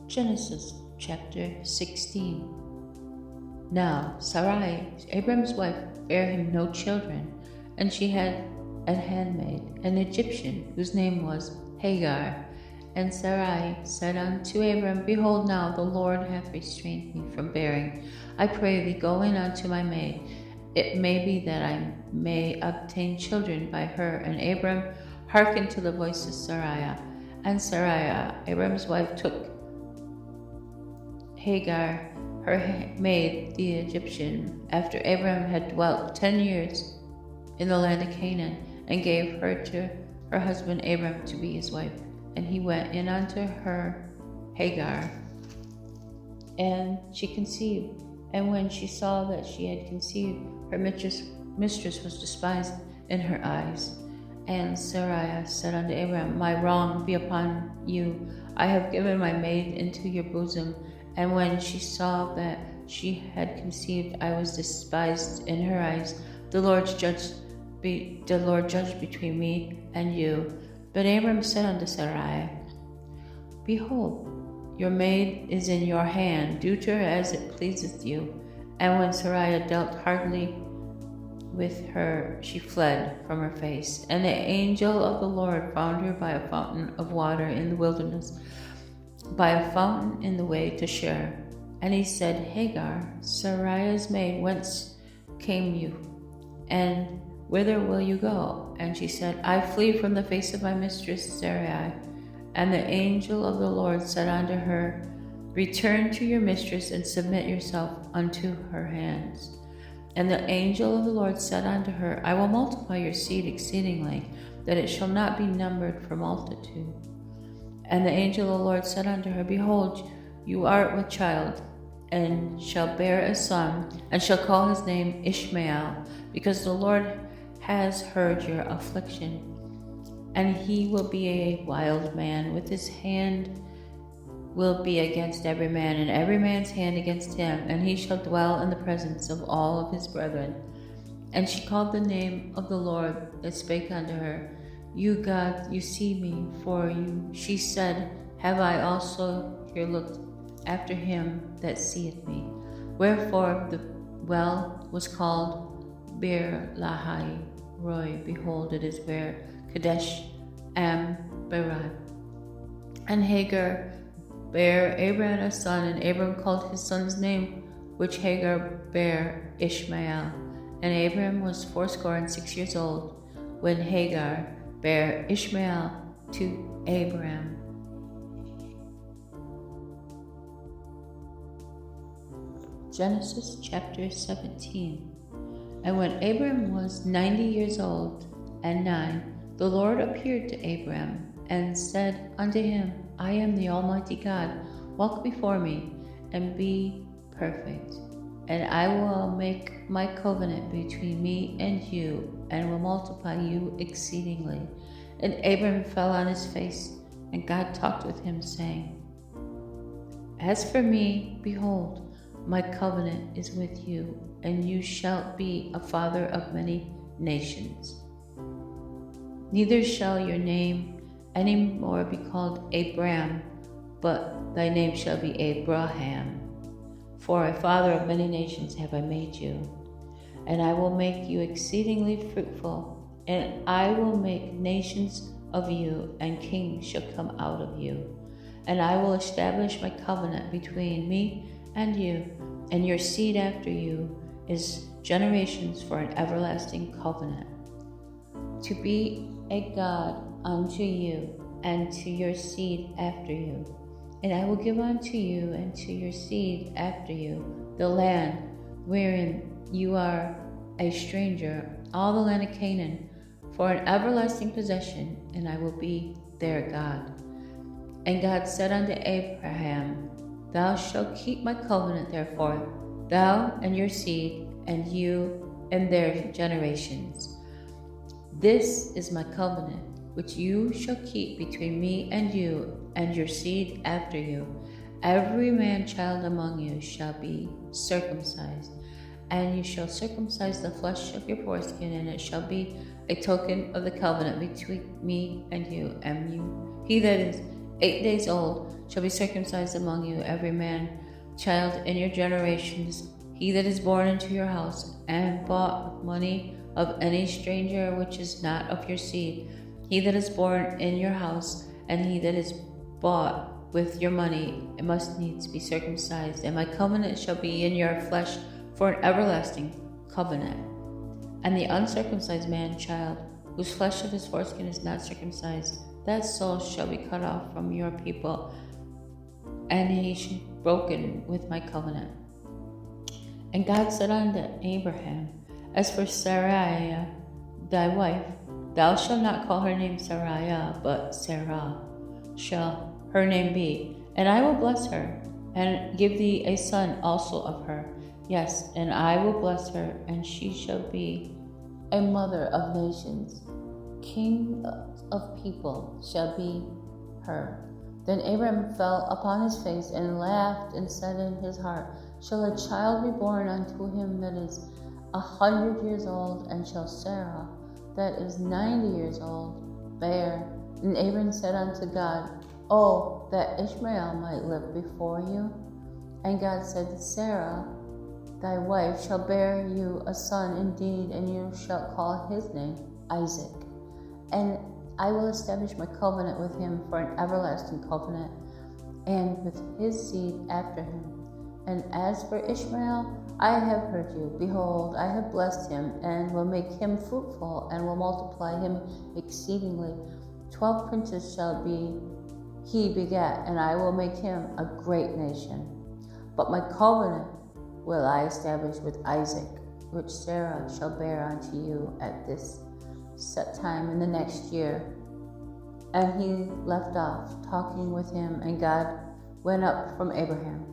Genesis chapter 16. Now Sarai, Abram's wife, bare him no children, and she had a handmaid, an Egyptian, whose name was Hagar. And Sarai said unto Abram, Behold, now the Lord hath restrained me from bearing. I pray thee, go in unto my maid. It may be that I may obtain children by her. And Abram hearkened to the voice of Sarai. And Sarai, Abram's wife, took Hagar, her maid, the Egyptian, after Abram had dwelt 10 years in the land of Canaan, and gave her to her husband Abram to be his wife. And he went in unto her, Hagar, and she conceived. And when she saw that she had conceived, her mistress was despised in her eyes. And Sarai said unto Abram, My wrong be upon you. I have given my maid into your bosom. And when she saw that she had conceived, I was despised in her eyes. The Lord judged between me and you. But Abram said unto Sarai, Behold, your maid is in your hand. Do to her as it pleaseth you. And when Sarai dealt hardly with her, she fled from her face. And the angel of the Lord found her by a fountain of water in the wilderness, by a fountain in the way to Shur. And he said, Hagar, Sarai's maid, whence came you? And whither will you go? And she said, I flee from the face of my mistress Sarai. And the angel of the Lord said unto her, Return to your mistress, and submit yourself unto her hands. And the angel of the Lord said unto her, I will multiply your seed exceedingly, that it shall not be numbered for multitude. And the angel of the Lord said unto her, Behold, you art with child, and shall bear a son, and shall call his name Ishmael, because the Lord has heard your affliction. And he will be a wild man, with his hand will be against every man, and every man's hand against him, and he shall dwell in the presence of all of his brethren. And she called the name of the Lord that spake unto her, You God, you see me, for you. She said, Have I also here looked after him that seeth me? Wherefore the well was called Beer Lahai Roi. Behold, it is where Kadesh Am Berat. And Hagar bare Abram a son, and Abram called his son's name, which Hagar bare, Ishmael. And Abram was 86 years old when Hagar bare Ishmael to Abram. Genesis chapter 17. And when Abram was 90 years old and 9, the Lord appeared to Abram and said unto him, I am the Almighty God. Walk before me and be perfect. And I will make my covenant between me and you, and will multiply you exceedingly. And Abram fell on his face, and God talked with him, saying, As for me, behold, my covenant is with you, and you shall be a father of many nations. Neither shall your name any more be called Abram, but thy name shall be Abraham. For a father of many nations have I made you. And I will make you exceedingly fruitful, and I will make nations of you, and kings shall come out of you. And I will establish my covenant between me and you, and your seed after you is generations for an everlasting covenant, to be a God unto you and to your seed after you. And I will give unto you and to your seed after you the land wherein you are a stranger, all the land of Canaan, for an everlasting possession, and I will be their God. And God said unto Abraham, Thou shalt keep my covenant, therefore, thou and your seed, and you and their generations. This is my covenant, which you shall keep between me and you and your seed after you. Every man child among you shall be circumcised, and you shall circumcise the flesh of your foreskin, and it shall be a token of the covenant between me and you. He that is 8 days old, shall be circumcised among you, every man child in your generations, he that is born into your house, and bought with money of any stranger which is not of your seed, he that is born in your house, and he that is bought with your money, it must needs be circumcised, and my covenant shall be in your flesh for an everlasting covenant. And the uncircumcised man child, whose flesh of his foreskin is not circumcised, that soul shall be cut off from your people, and he shall be broken with my covenant. And God said unto Abraham, As for Sarai, thy wife, thou shalt not call her name Sarai, but Sarah shall her name be, and I will bless her, and give thee a son also of her. Yes, and I will bless her, and she shall be a mother of nations. King of people shall be her. Then Abraham fell upon his face and laughed, and said in his heart, Shall a child be born unto him that is 100 years old, and shall Sarah, that is 90 years old, bear? And Abraham said unto God, Oh, that Ishmael might live before you. And God said, Sarah, thy wife, shall bear you a son indeed, and you shall call his name Isaac. And I will establish my covenant with him for an everlasting covenant, and with his seed after him. And as for Ishmael, I have heard you. Behold, I have blessed him, and will make him fruitful, and will multiply him exceedingly. 12 princes shall he beget, and I will make him a great nation. But my covenant will I establish with Isaac, which Sarah shall bear unto you at this set time in the next year. And he left off talking with him, and God went up from Abraham.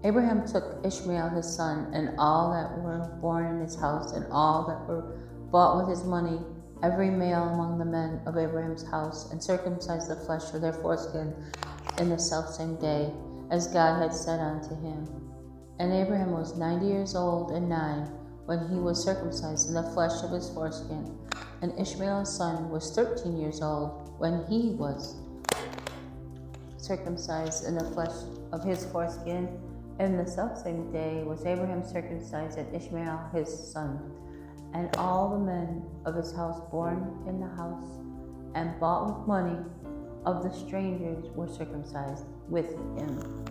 Abraham took Ishmael his son, and all that were born in his house, and all that were bought with his money, every male among the men of Abraham's house, and circumcised the flesh of their foreskin in the selfsame day, as God had said unto him. And Abraham was 90 years old and 9 when he was circumcised in the flesh of his foreskin. And Ishmael's son was 13 years old when he was circumcised in the flesh of his foreskin. In the selfsame day was Abraham circumcised, and Ishmael his son. And all the men of his house born in the house and bought with money of the strangers were circumcised with him.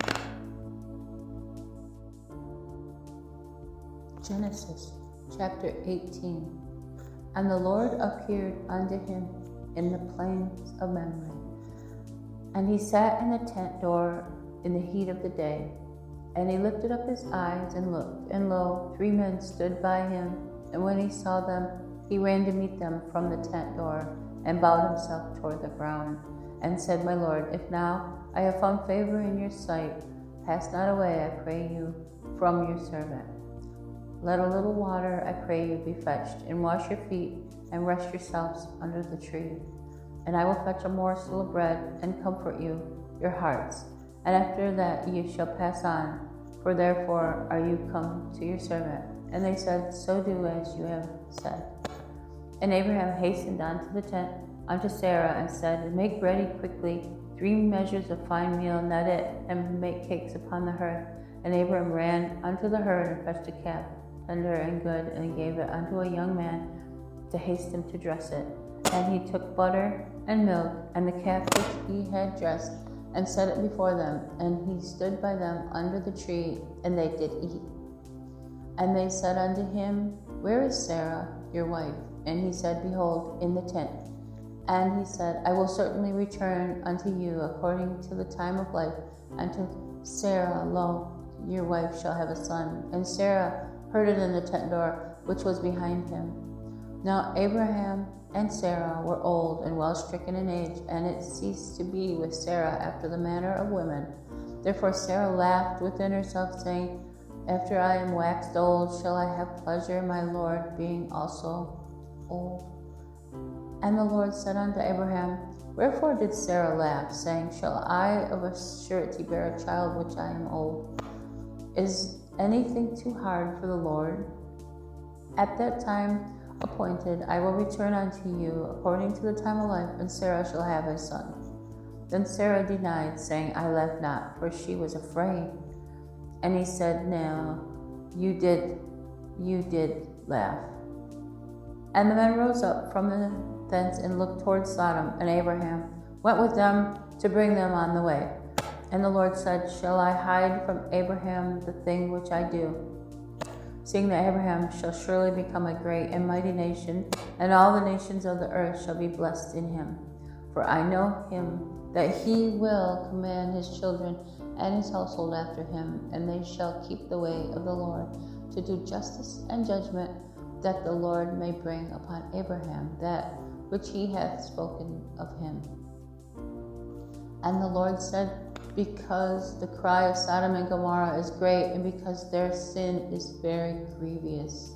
Genesis chapter 18. And the Lord appeared unto him in the plains of Mamre. And he sat in the tent door in the heat of the day. And he lifted up his eyes and looked, and lo, 3 men stood by him. And when he saw them, he ran to meet them from the tent door, and bowed himself toward the ground, and said, My Lord, if now I have found favor in your sight, pass not away, I pray you, from your servant. Let a little water, I pray you, be fetched, and wash your feet, and rest yourselves under the tree. And I will fetch a morsel of bread, and comfort you, your hearts. And after that ye shall pass on, for therefore are you come to your servant. And they said, So do as you have said. And Abraham hastened unto the tent unto Sarah, and said, Make ready quickly 3 measures of fine meal, knead it, and make cakes upon the hearth. And Abraham ran unto the herd, and fetched a calf, tender and good, and gave it unto a young man to haste him to dress it. And he took butter and milk, and the calf which he had dressed, and set it before them. And he stood by them under the tree, and they did eat. And they said unto him, Where is Sarah, your wife? And he said, Behold, in the tent. And he said, I will certainly return unto you according to the time of life. And to Sarah, lo, your wife shall have a son. And Sarah heard it in the tent door, which was behind him. Now Abraham and Sarah were old and well stricken in age, and it ceased to be with Sarah after the manner of women. Therefore Sarah laughed within herself, saying, After I am waxed old, shall I have pleasure, my Lord, being also old? And the Lord said unto Abraham, Wherefore did Sarah laugh, saying, Shall I of a surety bear a child which I am old? Is anything too hard for the Lord? At that time appointed I will return unto you according to the time of life, and Sarah shall have a son. Then Sarah denied, saying, I left not, for she was afraid. And he said, No, you did laugh. And the men rose up from thence and looked toward Sodom, and Abraham went with them to bring them on the way. And the Lord said, Shall I hide from Abraham the thing which I do? Seeing that Abraham shall surely become a great and mighty nation, and all the nations of the earth shall be blessed in him. For I know him, that he will command his children and his household after him, and they shall keep the way of the Lord, to do justice and judgment, that the Lord may bring upon Abraham that which he hath spoken of him. And the Lord said, Because the cry of Sodom and Gomorrah is great, and because their sin is very grievous,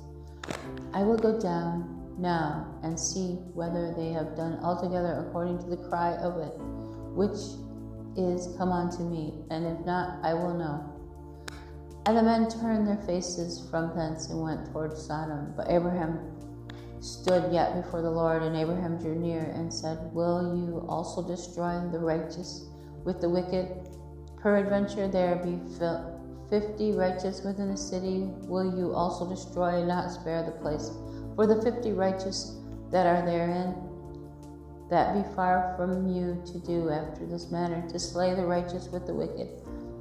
I will go down now and see whether they have done altogether according to the cry of it, which is come unto me, and if not, I will know. And the men turned their faces from thence and went toward Sodom. But Abraham stood yet before the Lord, and Abraham drew near and said, Will you also destroy the righteous with the wicked? Peradventure there be 50 righteous within the city. Will you also destroy and not spare the place for the 50 righteous that are therein? That be far from you to do after this manner, to slay the righteous with the wicked,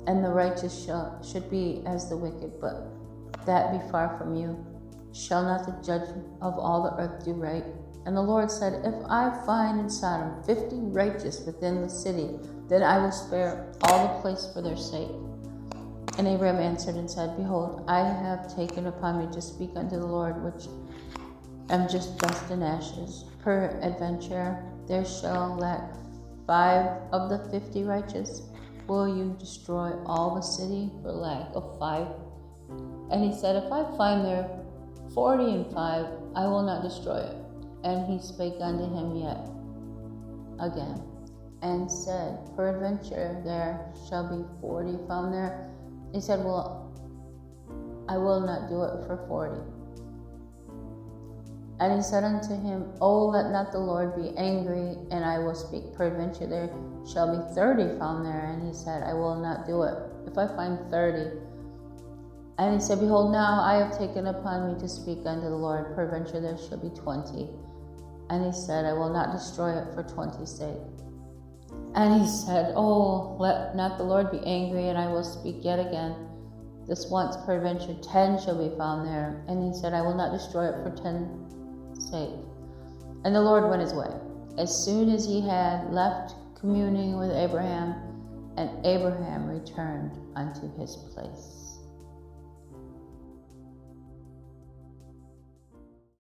and the righteous should be as the wicked. But that be far from you. Shall not the judge of all the earth do right? And the Lord said, If I find in Sodom 50 righteous within the city, then I will spare all the place for their sake. And Abraham answered and said, Behold, I have taken upon me to speak unto the Lord, which am just dust and ashes. Peradventure there shall lack 5 of the 50 righteous. Will you destroy all the city for lack of 5? And he said, If I find there 40 and 5, I will not destroy it. And he spake unto him yet again, and said, Peradventure there shall be 40 found there. He said, Well, I will not do it for 40. And he said unto him, Oh, let not the Lord be angry, and I will speak. Peradventure there shall be 30 found there. And he said, I will not do it, if I find 30. And he said, Behold, now I have taken upon me to speak unto the Lord. Peradventure there shall be 20. And he said, I will not destroy it for 20's sake. And he said, Oh, let not the Lord be angry, and I will speak yet again. This once, peradventure 10 shall be found there. And he said, I will not destroy it for 10's sake. And the Lord went his way, as soon as he had left communing with Abraham, and Abraham returned unto his place.